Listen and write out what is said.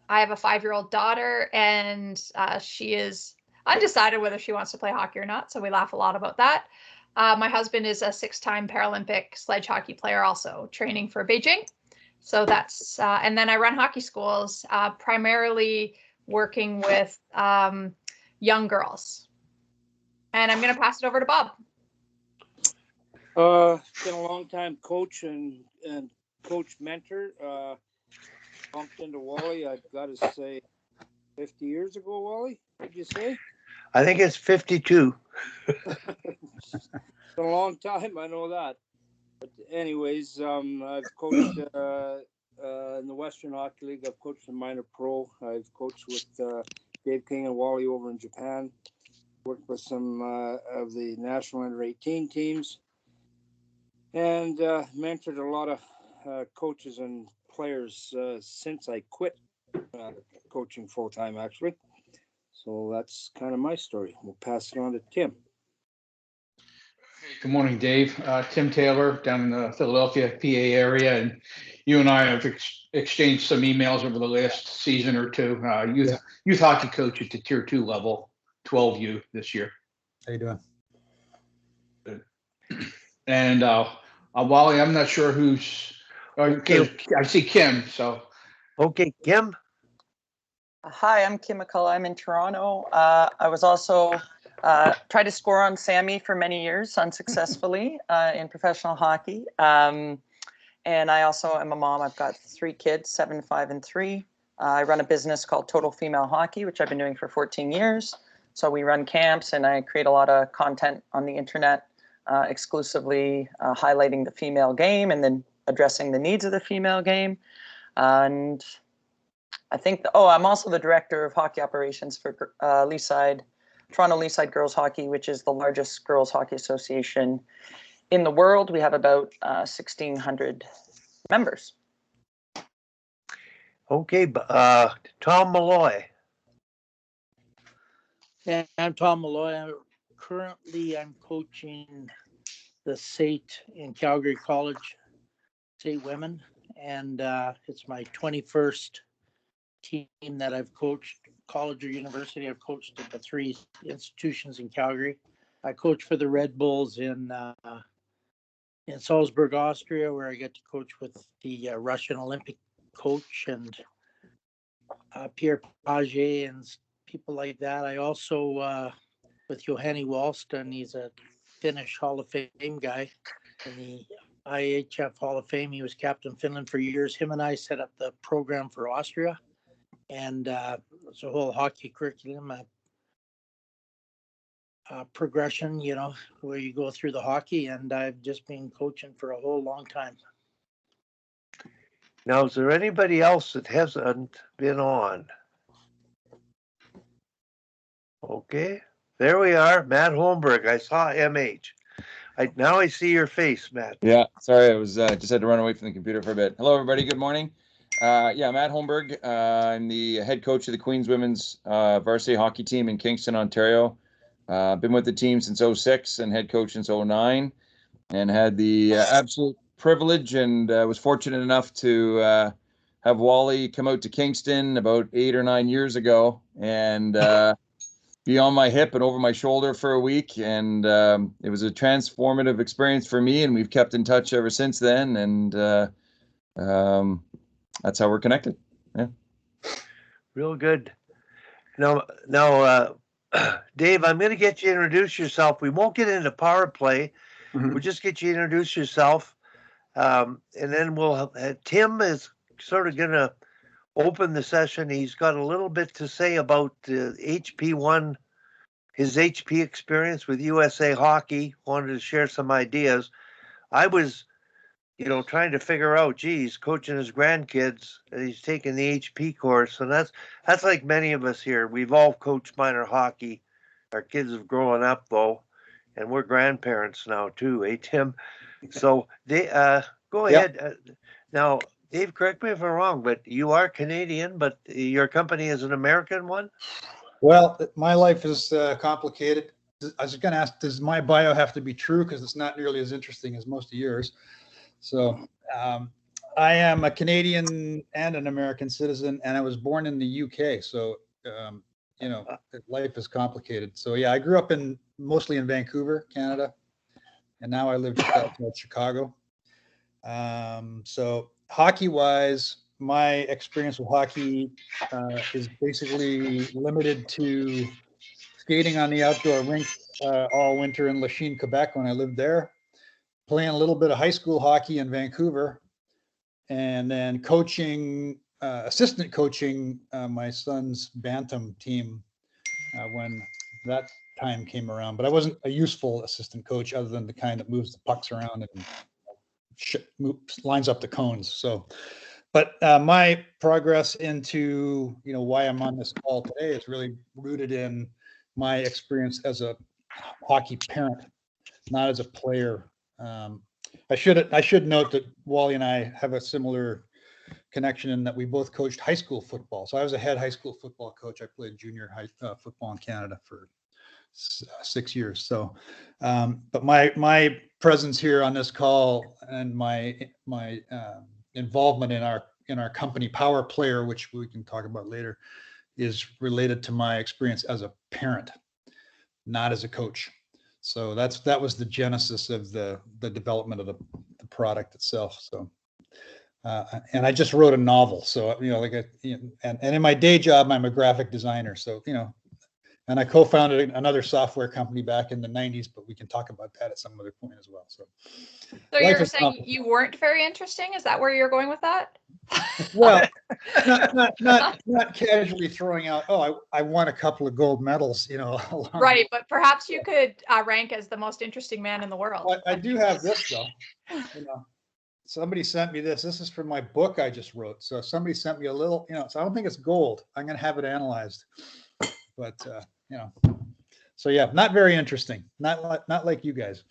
I have a 5-year-old daughter, and she is undecided whether she wants to play hockey or not. So we laugh a lot about that. My husband is a 6-time Paralympic sledge hockey player, also training for Beijing. So that's, and then I run hockey schools, primarily working with young girls. And I'm going to pass it over to Bob. Been a long time coach and coach mentor. Bumped into Wally, I've got to say, 50 years ago, Wally, what'd you say? I think it's 52. It's been a long time, I know that. But anyways, I've coached in the Western Hockey League. I've coached in minor pro. I've coached with Dave King and Wally over in Japan. Worked with some of the national under 18 teams. And mentored a lot of coaches and players since I quit coaching full-time, actually. So that's kind of my story. We'll pass it on to Tim. Good morning, Dave. Tim Taylor down in the Philadelphia, PA area. And you and I have exchanged some emails over the last season or two. Youth hockey coach at the Tier 2 level, 12U this year. How you doing? Good. And Wally, I'm not sure who's. Okay. I see Kim. So. Okay, Kim. Hi, I'm Kim McCullough. I'm in Toronto. I was also tried to score on Sammy for many years unsuccessfully in professional hockey. And I also am a mom. I've got 3 kids, 7, 5, and 3. I run a business called Total Female Hockey, which I've been doing for 14 years. So we run camps, and I create a lot of content on the internet, exclusively highlighting the female game and then addressing the needs of the female game. And I think, I'm also the director of hockey operations for Toronto Leaside Girls Hockey, which is the largest girls hockey association in the world. We have about 1,600 members. Okay, Tom Malloy. Yeah, I'm Tom Malloy. Currently, I'm coaching the SAIT in Calgary College, SAIT Women, and it's my 21st team that I've coached, college or university. I've coached at the 3 institutions in Calgary. I coach for the Red Bulls in Salzburg, Austria, where I get to coach with the Russian Olympic coach and Pierre Page and people like that. I also, with Johanni Wallsten, he's a Finnish Hall of Fame guy in the IHF Hall of Fame. He was captain Finland for years. Him and I set up the program for Austria. And it's a whole hockey curriculum progression, where you go through the hockey. And I've just been coaching for a whole long time. Now, is there anybody else that hasn't been on? Okay, there we are. Matt Holmberg. I saw MH. Now I see your face, Matt. Yeah, sorry, I was just had to run away from the computer for a bit. Hello, everybody. Good morning. Matt Holmberg. I'm the head coach of the Queens Women's varsity hockey team in Kingston, Ontario. Been with the team since 2006 and head coach since 2009, and had the absolute privilege and was fortunate enough to have Wally come out to Kingston about 8 or 9 years ago and be on my hip and over my shoulder for a week. And it was a transformative experience for me, and we've kept in touch ever since then. And that's how we're connected. Yeah. Real good. Now, Dave, I'm going to get you to introduce yourself. We won't get into PowerPlay. Mm-hmm. We'll just get you to introduce yourself. And then we'll Tim is sort of going to open the session. He's got a little bit to say about HP1, his HP experience with USA Hockey. Wanted to share some ideas. I was, trying to figure out, geez, coaching his grandkids, and he's taking the HP course. And that's like many of us here. We've all coached minor hockey. Our kids have grown up, though, and we're grandparents now, too, Tim? So they go ahead. Now, Dave, correct me if I'm wrong, but you are Canadian, but your company is an American one? Well, my life is complicated. I was going to ask, does my bio have to be true? Because it's not nearly as interesting as most of yours. So I am a Canadian and an American citizen, and I was born in the UK. So, life is complicated. So yeah, I grew up mostly in Vancouver, Canada, and now I live just outside Chicago. So hockey-wise, my experience with hockey is basically limited to skating on the outdoor rink all winter in Lachine, Quebec when I lived there, playing a little bit of high school hockey in Vancouver, and then assistant coaching my son's Bantam team when that time came around. But I wasn't a useful assistant coach other than the kind that moves the pucks around and lines up the cones. So, but my progress into, why I'm on this call today is really rooted in my experience as a hockey parent, not as a player. I should note that Wally and I have a similar connection in that we both coached high school football. So I was a head high school football coach. I played junior high football in Canada for 6 years. So, but my presence here on this call and my involvement in our company PowerPlay, which we can talk about later, is related to my experience as a parent, not as a coach. So that was the genesis of the development of the product itself. So, and I just wrote a novel. So, and in my day job, I'm a graphic designer. So, and I co-founded another software company back in the 90s, but we can talk about that at some other point as well. So you're saying you weren't very interesting? Is that where you're going with that? Well, not casually throwing out, I won a couple of gold medals, Right, but perhaps you could rank as the most interesting man in the world. Well, I do have this though. Somebody sent me this. This is from my book I just wrote. So somebody sent me a little, so I don't think it's gold. I'm going to have it analyzed. But so yeah, not very interesting. Not like you guys.